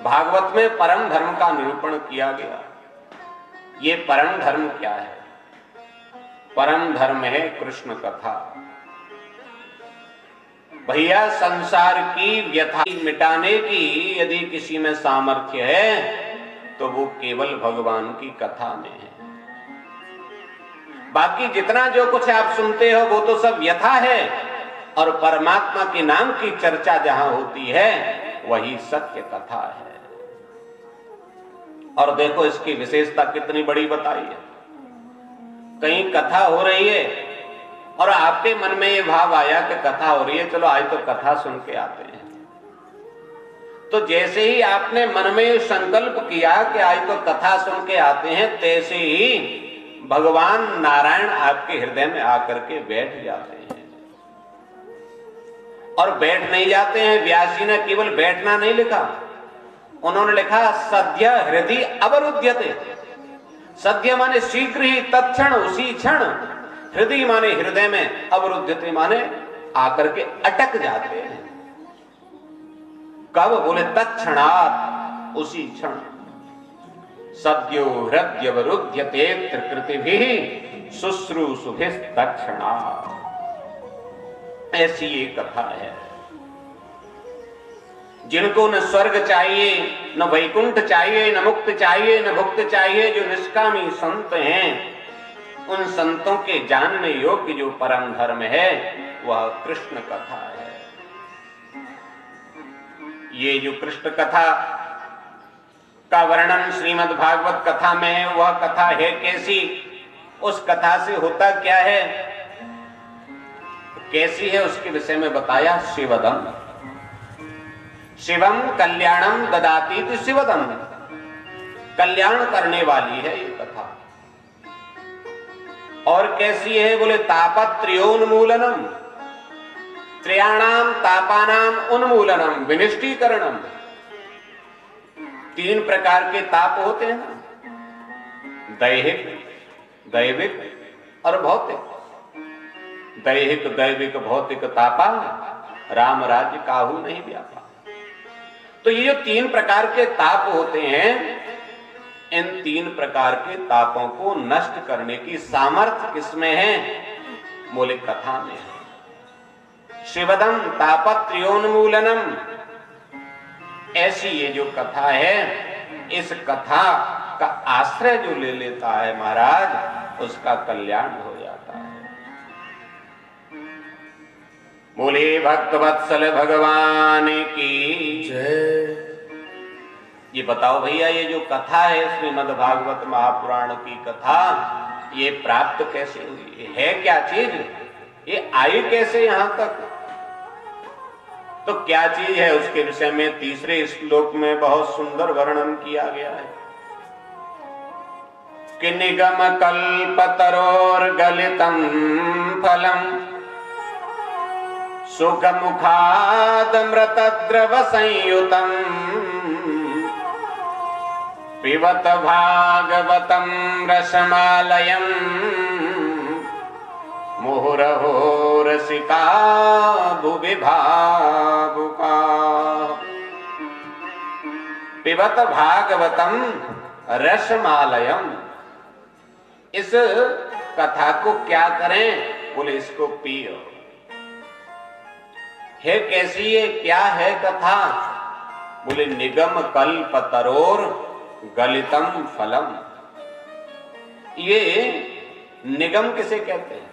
भागवत में परम धर्म का निरूपण किया गया। ये परम धर्म क्या है? परम धर्म है कृष्ण कथा। भैया, संसार की व्यथा मिटाने की यदि किसी में सामर्थ्य है तो वो केवल भगवान की कथा में है। बाकी जितना जो कुछ आप सुनते हो वो तो सब व्यथा है, और परमात्मा के नाम की चर्चा जहां होती है वही सत्य कथा है। और देखो इसकी विशेषता कितनी बड़ी बताई है। कहीं कथा हो रही है और आपके मन में ये भाव आया कि कथा हो रही है, चलो आज तो कथा सुन के आते हैं, तो जैसे ही आपने मन में संकल्प किया कि आज तो कथा सुन के आते हैं, तैसे ही भगवान नारायण आपके हृदय में आकर के बैठ जाते हैं। और बैठ नहीं जाते हैं, व्यास जी ने केवल बैठना नहीं लिखा, उन्होंने लिखा सद्य हृदय अवरुध्यते। सद्य माने शीघ्र ही, तत्क्षण, उसी क्षण। हृदय माने हृदय में, अवरुध्यते माने आकर के अटक जाते हैं। कब? बोले तत्क्षणात्, उसी क्षण। सद्यो हृदयवरुध्यते त्रिकृतिभिः शुश्रूषुभिस्तत्क्षणात्। ऐसी ये कथा है। जिनको न स्वर्ग चाहिए, न वैकुंठ चाहिए, न मुक्त चाहिए, न भुक्त चाहिए, जो निष्कामी संत हैं, उन संतों के जानने योग्य जो परम धर्म है वह कृष्ण कथा है। ये जो कृष्ण कथा का वर्णन श्रीमद् भागवत कथा में है, वह कथा है कैसी? उस कथा से होता क्या है, कैसी है, उसके विषय में बताया। शिवदम शिवम कल्याणम ददाती शिवदम। कल्याण करने वाली है ये कथा। और कैसी है? बोले तापत्र्योन्मूलनम, त्रयाणाम तापानाम उन्मूलनम विनिष्टीकरणम। 3 प्रकार के ताप होते हैं ना, दैहिक, दैविक और भौतिक। दैहिक, दैविक, भौतिक तापा राम राज्य काहू नहीं व्यापा। तो ये जो 3 प्रकार के ताप होते हैं, इन 3 प्रकार के तापों को नष्ट करने की सामर्थ्य किसमें है? बोले कथा में है। शिवदम तापत्र्योन्मूलनम, ऐसी ये जो कथा है, इस कथा का आश्रय जो ले लेता है महाराज, उसका कल्याण हो जाता है। बोले भक्तवत्सल भगवान की जय। ये बताओ भैया, ये जो कथा है श्रीमद् भागवत महापुराण की कथा, ये प्राप्त कैसे हुई? है क्या चीज? ये आई कैसे यहां तक? तो क्या चीज है उसके विषय में 3रे श्लोक में बहुत सुंदर वर्णन किया गया है कि निगम कल्पतरोर गलितम फलम सुख मुखाद मृतद्रव संयुतम पिबत भागवतम रसमालयम मुहुरहो रसिका भुवि भावुका। पिबत भागवतम रसमालयम। इस कथा को क्या करें? बोले इसको पियो। है कैसी है, क्या है कथा? बोले निगम कल्प तरोर गलितम फलम। ये निगम किसे कहते हैं?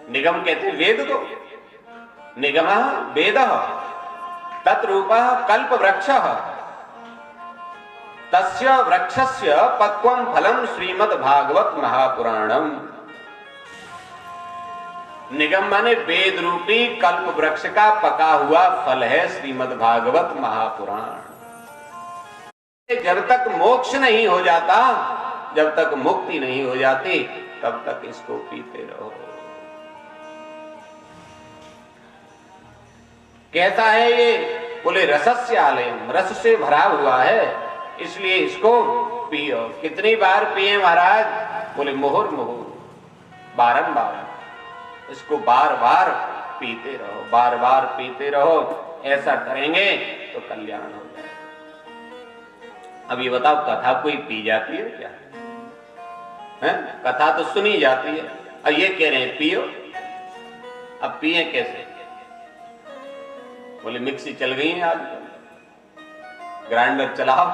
निगम कहते हैं वेद को। निगमः वेदः तत्रूपः कल्प वृक्षः तस्य वृक्षस्य पक्वम फलम श्रीमद् भागवत महापुराणम। निगम माने वेद रूपी कल्प वृक्ष का पका हुआ फल है श्रीमद् भागवत महापुराण। जब तक मोक्ष नहीं हो जाता, जब तक मुक्ति नहीं हो जाती, तब तक इसको पीते रहो। कहता है ये, बोले रसस्य आलयम, रस से भरा हुआ है, इसलिए इसको पियो। कितनी बार पिए महाराज? बोले मुहुर मुहुर, बारंबार। इसको बार बार पीते रहो, बार बार पीते रहो। ऐसा करेंगे तो कल्याण हो जाए। अब ये बताओ, कथा कोई पी जाती है क्या? है? कथा तो सुनी जाती है, और ये कह रहे हैं पियो। अब पिए कैसे? बोले मिक्सी चल गई है आजकल, ग्राइंडर चलाओ,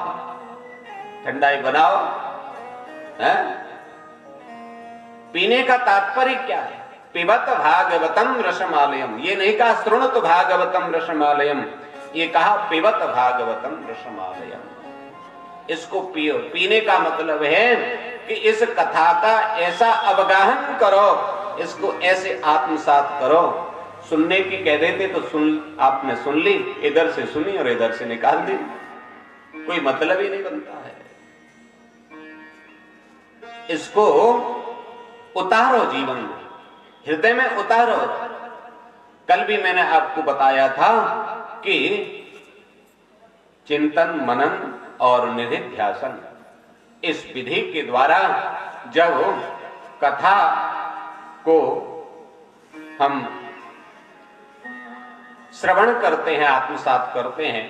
ठंडाई बनाओ। है? पीने का तात्पर्य क्या है? पिबत भागवतम रसमालयम। ये नहीं कहा शृणुत भागवतम रसमालयम, ये कहा पिबत भागवतम रसमालयम। इसको पियो। पीने का मतलब है कि इस कथा का ऐसा अवगाहन करो, इसको ऐसे आत्मसात करो। सुनने की कह देते तो आपने सुन ली, इधर से सुनी और इधर से निकाल दी, कोई मतलब ही नहीं बनता है। इसको उतारो जीवन में, हृदय में उतारो। कल भी मैंने आपको बताया था कि चिंतन, मनन और निधिध्यासन, इस विधि के द्वारा जब कथा को हम श्रवण करते हैं, आत्मसात करते हैं,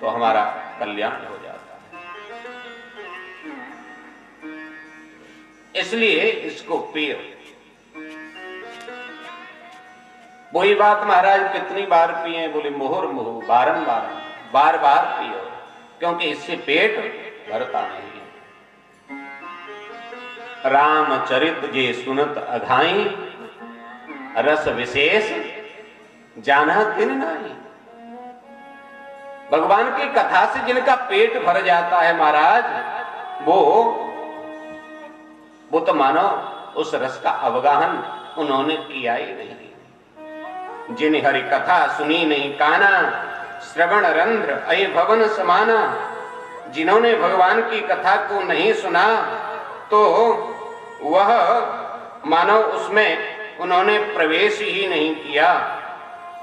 तो हमारा कल्याण हो जाता है। इसलिए इसको पियो। वही बात महाराज कितनी बार पिए? बोले मुहुर्मुहु, बारंबार, बार बार पियो, क्योंकि इससे पेट भरता नहीं है। रामचरित जे सुनत अघाई, रस विशेष जाना दिन नहीं। भगवान की कथा से जिनका पेट भर जाता है महाराज, वो तो मानो उस रस का अवगाहन उन्होंने किया ही नहीं। जिन हरि कथा सुनी नहीं काना, श्रवण रंध्र अय भवन समाना। जिन्होंने भगवान की कथा को नहीं सुना, तो वह मानो उसमें उन्होंने प्रवेश ही नहीं किया,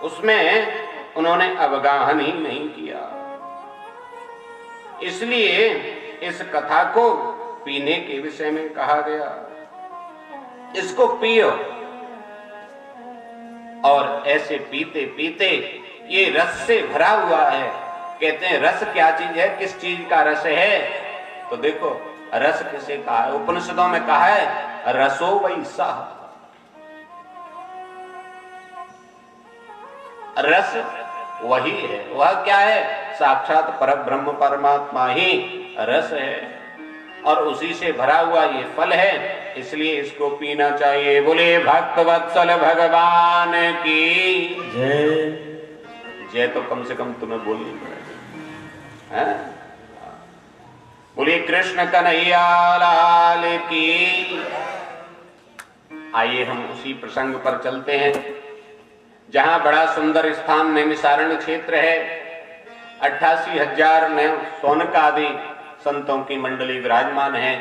उसमें उन्होंने अवगाहन ही नहीं किया। इसलिए इस कथा को पीने के विषय में कहा गया। इसको पियो, और ऐसे पीते पीते ये रस से भरा हुआ है। कहते हैं रस क्या चीज है, किस चीज का रस है? तो देखो रस किसे कहा है? उपनिषदों में कहा है रसो वै सः। रस वही है। वह क्या है? साक्षात परब्रह्म परमात्मा ही रस है, और उसी से भरा हुआ ये फल है। इसलिए इसको पीना चाहिए। बोले भक्तवत्सल भगवान की जय। जय तो कम से कम तुम्हें बोलनी पड़ेगी। बोले कृष्ण कन्हैया लाल की। आइए हम उसी प्रसंग पर चलते हैं, जहां बड़ा सुंदर स्थान नैमिषारण्य क्षेत्र है। 88,000 सौनक आदि संतों की मंडली विराजमान है,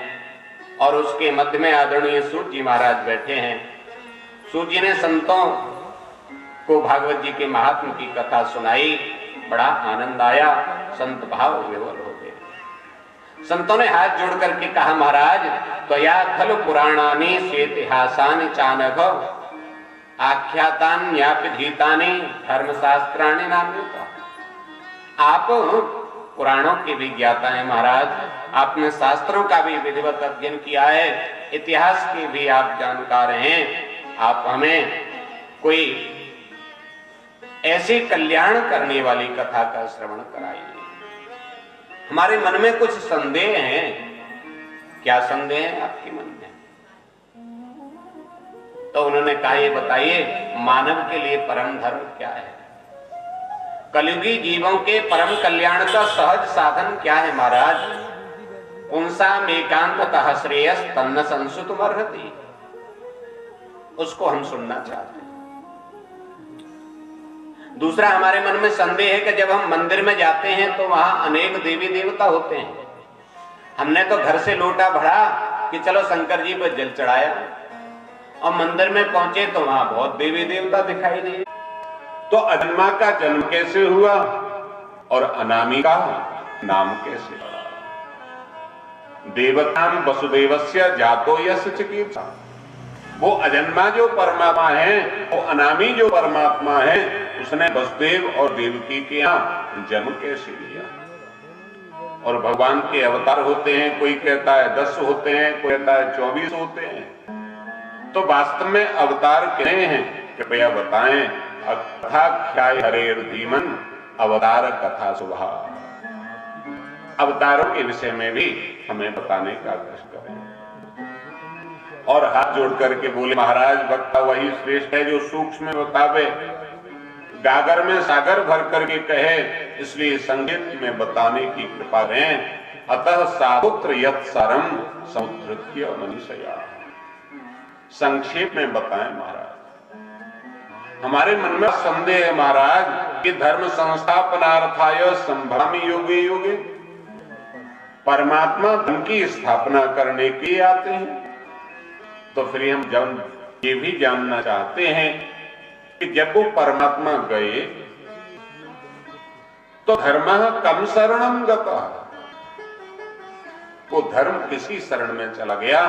और उसके मध्य में आदरणीय सूत जी महाराज बैठे हैं। सूत जी ने संतों को भागवत जी के महात्म की कथा सुनाई, बड़ा आनंद आया, संत भाव विवल हो गए। संतों ने हाथ जोड़ करके कहा, महाराज त्वया खलु पुराणानि सेतिहासानि चानघ आख्यातान्यापिधीतानि धर्मशास्त्राणि नाम्यता। आप पुराणों के भी ज्ञाता हैं महाराज, आपने शास्त्रों का भी विधिवत अध्ययन किया है, इतिहास के भी आप जानकार हैं। आप हमें कोई ऐसी कल्याण करने वाली कथा का श्रवण कराइए। हमारे मन में कुछ संदेह हैं। क्या संदेह है आपके मन में? तो उन्होंने कहा, ये बताइए मानव के लिए परम धर्म क्या है? कलयुगी जीवों के परम कल्याण का सहज साधन क्या है महाराज? पुंसाम एकांततः श्रेयस तन्न संसुतमर्हति। उसको हम सुनना चाहते हैं। दूसरा, हमारे मन में संदेह है कि जब हम मंदिर में जाते हैं तो वहां अनेक देवी देवता होते हैं। हमने तो घर से लोटा भरा कि चलो शंकर जी पर जल चढ़ाया, और मंदिर में पहुंचे तो वहां बहुत देवी देवता दिखाई दिए। तो अजन्मा का जन्म कैसे हुआ और अनामी का नाम कैसे पड़ा? देवताम वसुदेवस्य जातो यस्य चिकीर्षा। वो अजन्मा जो परमात्मा है, वो अनामी जो परमात्मा है, उसने वसुदेव और देवकी के यहाँ जन्म कैसे लिया? और भगवान के अवतार होते हैं, कोई कहता है 10 होते हैं, कोई कहता है 24 होते हैं। तो वास्तव में अवतार कितने हैं, कृपया बताएं। कथा ख्याय हरेर धीमन अवतार कथा सुभा। अवतारों के विषय में भी हमें बताने का कष्ट करें। और हाथ जोड़ करके बोले, महाराज वक्ता वही श्रेष्ठ है जो सूक्ष्म में बतावे, गागर में सागर भर करके कहे, इसलिए संगीत में बताने की कृपा करें। अतः सापुत्र यत् सारम समुद्रत्य मनीषया। संक्षेप में बताएं महाराज। हमारे मन में संदेह है महाराज कि धर्म संस्थापनार्थाय संभ्रामी योगे योगे, परमात्मा धर्म की स्थापना करने के लिए आते हैं। तो फिर हम जब ये भी जानना चाहते हैं कि जब वो परमात्मा गए तो धर्म कम शरणम गता, वो धर्म किसी शरण में चला गया।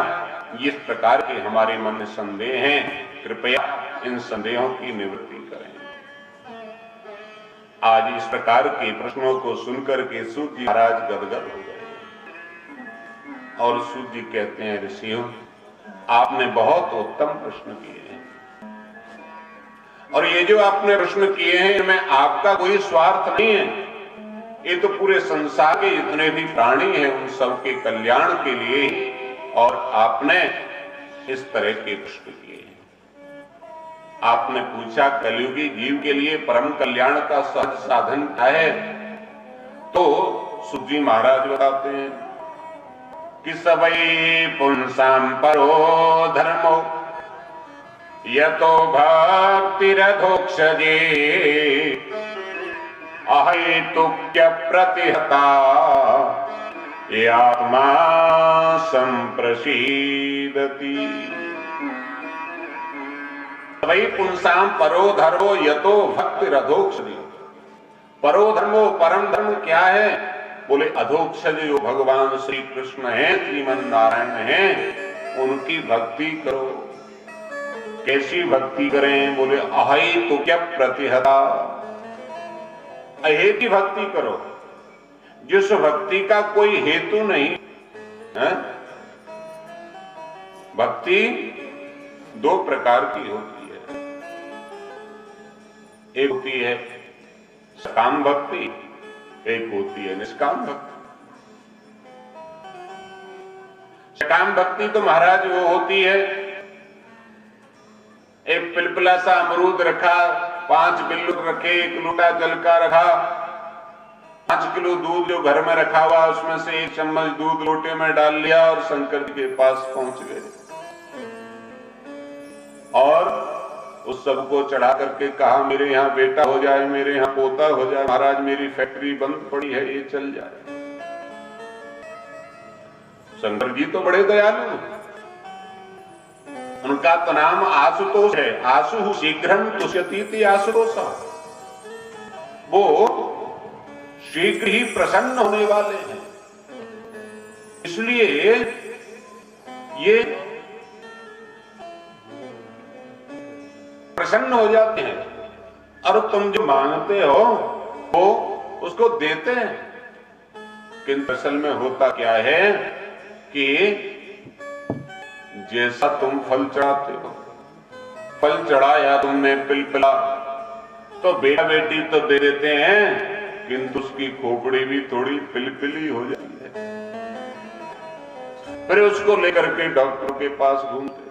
इस प्रकार के हमारे मन में संदेह हैं, कृपया इन संदेहों की निवृत्ति करें। आज इस प्रकार के प्रश्नों को सुनकर के सूत जी महाराज गदगद हो गए और सूत जी कहते हैं, ऋषियों आपने बहुत उत्तम प्रश्न किए हैं, और ये जो आपने प्रश्न किए हैं इनमें आपका कोई स्वार्थ नहीं है। ये तो पूरे संसार के जितने भी प्राणी हैं उन सबके कल्याण के लिए, और आपने इस तरह के प्रश्न किए हैं। आपने पूछा कलयुगी जीव के लिए परम कल्याण का सहज साधन क्या है? तो सूत जी महाराज बताते हैं कि सबई पुंसाम परो धर्मो यतो भक्तिरधोक्षजे अहेतुक्य प्रतिहता ये आत्मा संप्रसीदति। सबई पुंसाम परो धर्मो यतो भक्तिरधोक्षजे। परो धर्मो, परम धर्म क्या है? बोले अधोक्षज जो भगवान श्री कृष्ण हैं, श्रीमन नारायण हैं, उनकी भक्ति करो। कैसी भक्ति करें? बोले अहेतुक्य प्रतिहता, अहेतु की भक्ति करो, जिस भक्ति का कोई हेतु नहीं है। भक्ति दो प्रकार की होती है, एक होती है सकाम भक्ति, एक होती है निष्काम भक्ति। सकाम भक्ति तो महाराज वो होती है, एक पिलपिला सा अमरूद रखा, 5 बिल्लू रखे, 1 लोटा जल का रखा, 5 किलो दूध जो घर में रखा हुआ उसमें से 1 चम्मच दूध लोटे में डाल लिया और शंकर जी के पास पहुंच गए, और उस सबको चढ़ा करके कहा मेरे यहाँ बेटा हो जाए, मेरे यहाँ पोता हो जाए, महाराज मेरी फैक्ट्री बंद पड़ी है, ये चल जाए। शंकर जी तो बड़े दयालु, उनका तो नाम आशुतोष है। आशु शीघ्रम तुष्यतीति आशुतोषा, वो शीघ्र ही प्रसन्न होने वाले हैं। इसलिए ये प्रसन्न हो जाते हैं, और तुम जो मांगते हो वो उसको देते हैं। किंतु असल में होता क्या है कि जैसा तुम फल चढ़ाते हो, फल चढ़ाया तुमने पिलपिला, तो बेटा बेटी तो दे देते हैं, किंतु उसकी खोपड़ी भी थोड़ी पिलपिली हो जाती है। फिर उसको लेकर के डॉक्टर के पास घूमते।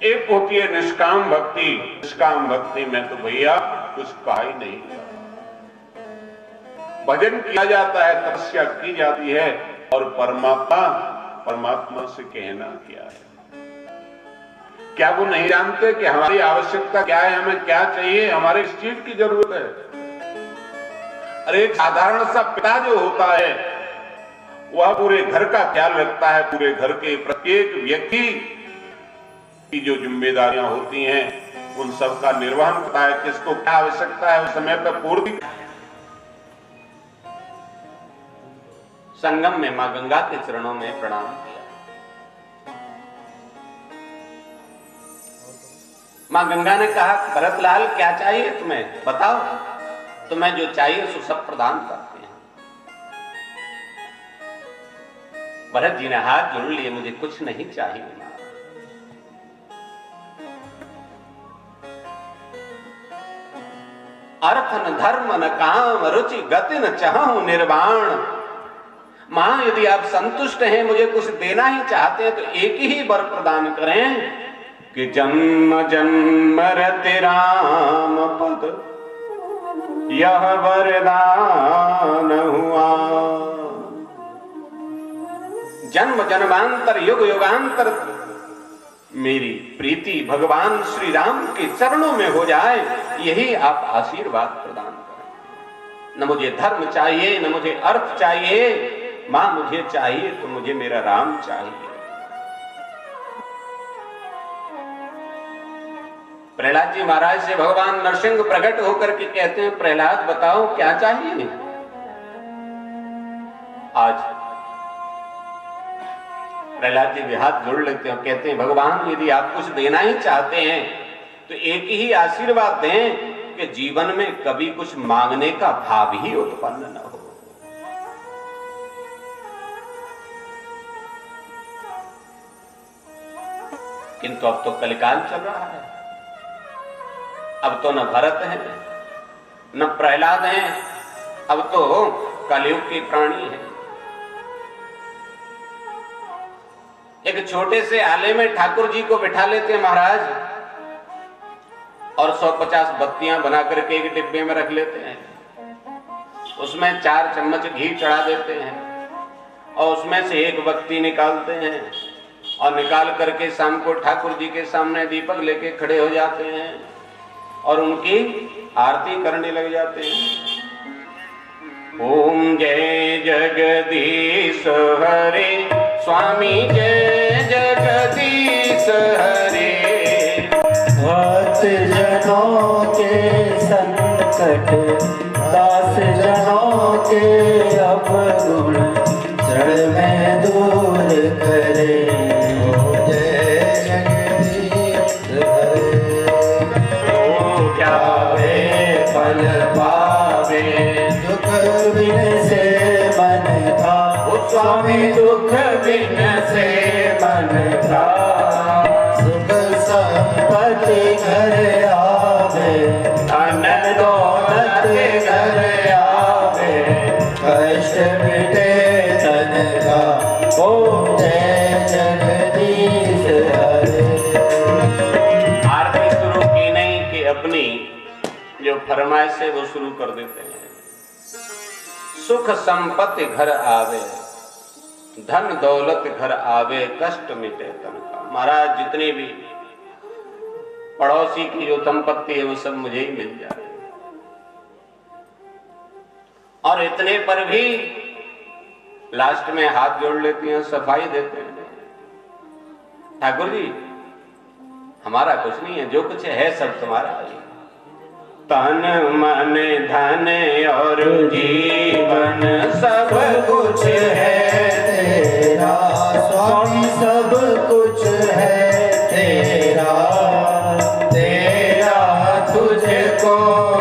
एक होती है निष्काम भक्ति। निष्काम भक्ति में तो भैया कुछ कहा ही नहीं, भजन किया जाता है, तपस्या की जाती है, और परमात्मा से कहना क्या है। क्या वो नहीं जानते कि हमारी आवश्यकता क्या है, हमें क्या चाहिए, हमारे इस चीज की जरूरत है। अरे एक साधारण सा पिता जो होता है वह पूरे घर का ख्याल रखता है, पूरे घर के प्रत्येक व्यक्ति की जो जिम्मेदारियां होती हैं उन सब का निर्वहन करता है, किसको क्या आवश्यकता है उस समय पर पूर्ति। संगम में मां गंगा के चरणों में प्रणाम किया। मां गंगा ने कहा, भरतलाल क्या चाहिए तुम्हें, बताओ। तुम्हें जो चाहिए सो सब प्रदान करते हैं। भरत जी ने हाथ जोड़ लिए, मुझे कुछ नहीं चाहिए मां। अर्थ न धर्म न काम रुचि गति न चाहूं निर्वाण। मां यदि आप संतुष्ट हैं, मुझे कुछ देना ही चाहते हैं, तो एक ही वर प्रदान करें कि जन्म जन्म रति राम पद यह वरदान हुआ। जन्म जन्मांतर युग युगांतर मेरी प्रीति भगवान श्री राम के चरणों में हो जाए, यही आप आशीर्वाद प्रदान करें। न मुझे धर्म चाहिए, न मुझे अर्थ चाहिए, मां मुझे चाहिए तो मुझे मेरा राम चाहिए। प्रहलाद जी महाराज से भगवान नरसिंह प्रकट होकर के कहते हैं, प्रहलाद बताओ क्या चाहिए। आज प्रहलाद जी भी हाथ जोड़ लेते हैं, कहते हैं भगवान यदि आप कुछ देना ही चाहते हैं तो एक ही आशीर्वाद दें कि जीवन में कभी कुछ मांगने का भाव ही उत्पन्न न हो। किंतु अब तो कलिकाल चल रहा है, अब तो न भरत है न प्रहलाद हैं, अब तो कलयुग के प्राणी हैं। एक छोटे से आले में ठाकुर जी को बिठा लेते हैं महाराज, और 150 बत्तियां बना करके एक डिब्बे में रख लेते हैं, उसमें 4 चम्मच घी चढ़ा देते हैं, और उसमें से एक बत्ती निकालते हैं, और निकाल करके शाम को ठाकुर जी के सामने दीपक लेके खड़े हो जाते हैं और उनकी आरती करने लग जाते हैं। ओम जय जगदीश हरे स्वामी, जय जगदीश हरे। भक्त जनों के संकट, दास जनों के अपगुण जड़ में दूर करे। जय जगदीश हरे। ओ जावे फल पावे, दुख बिन से मन था। स्वामी दुख बिन से मन था। सुख संपत्ति घर आवे, धन दौलत घर आवे, कष्ट मिटे तन का। ओम जय जगदीश हरे। आरती शुरू की नहीं कि अपनी जो फरमाइश है वो शुरू कर देते हैं। सुख संपत्ति घर आवे, धन दौलत घर आवे, कष्ट मिटे तन का। महाराज जितनी भी पड़ोसी की जो संपत्ति है वो सब मुझे ही मिल जाए। और इतने पर भी लास्ट में हाथ जोड़ लेती हैं, सफाई देते हैं, ठाकुर जी हमारा कुछ नहीं है, जो कुछ है सब तुम्हारा है। तन मन धन और जीवन सब कुछ है तेरा। स्वामी सब कुछ है तेरा। तेरा तुझको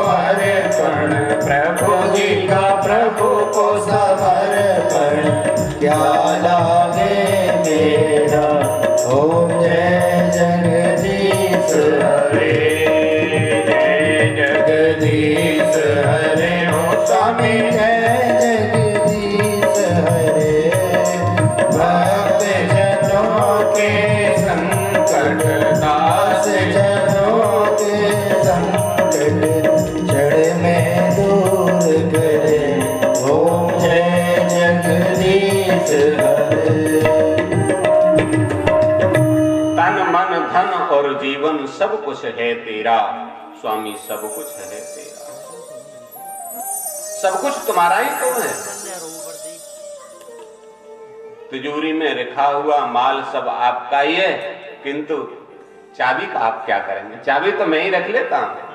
अर्पण, प्रभु जी का प्रभु को समर्पण। क्या लागे मेरा। ओम जय जगदीश हरे। जगदीश हरे। हो स्वामी जय जगदीश हरे। भक्त जनों के संकट, दास जनों के संकट जड़ में दूर करे। ओम जय जगदीश हरे। तन मन धन और जीवन सब कुछ है तेरा। स्वामी सब कुछ है तेरा, सब कुछ तुम्हारा ही तो है। तिजोरी में रखा हुआ माल सब आपका ही है, किंतु चाबी का आप क्या करेंगे। चाबी तो मैं ही रख लेता हूं।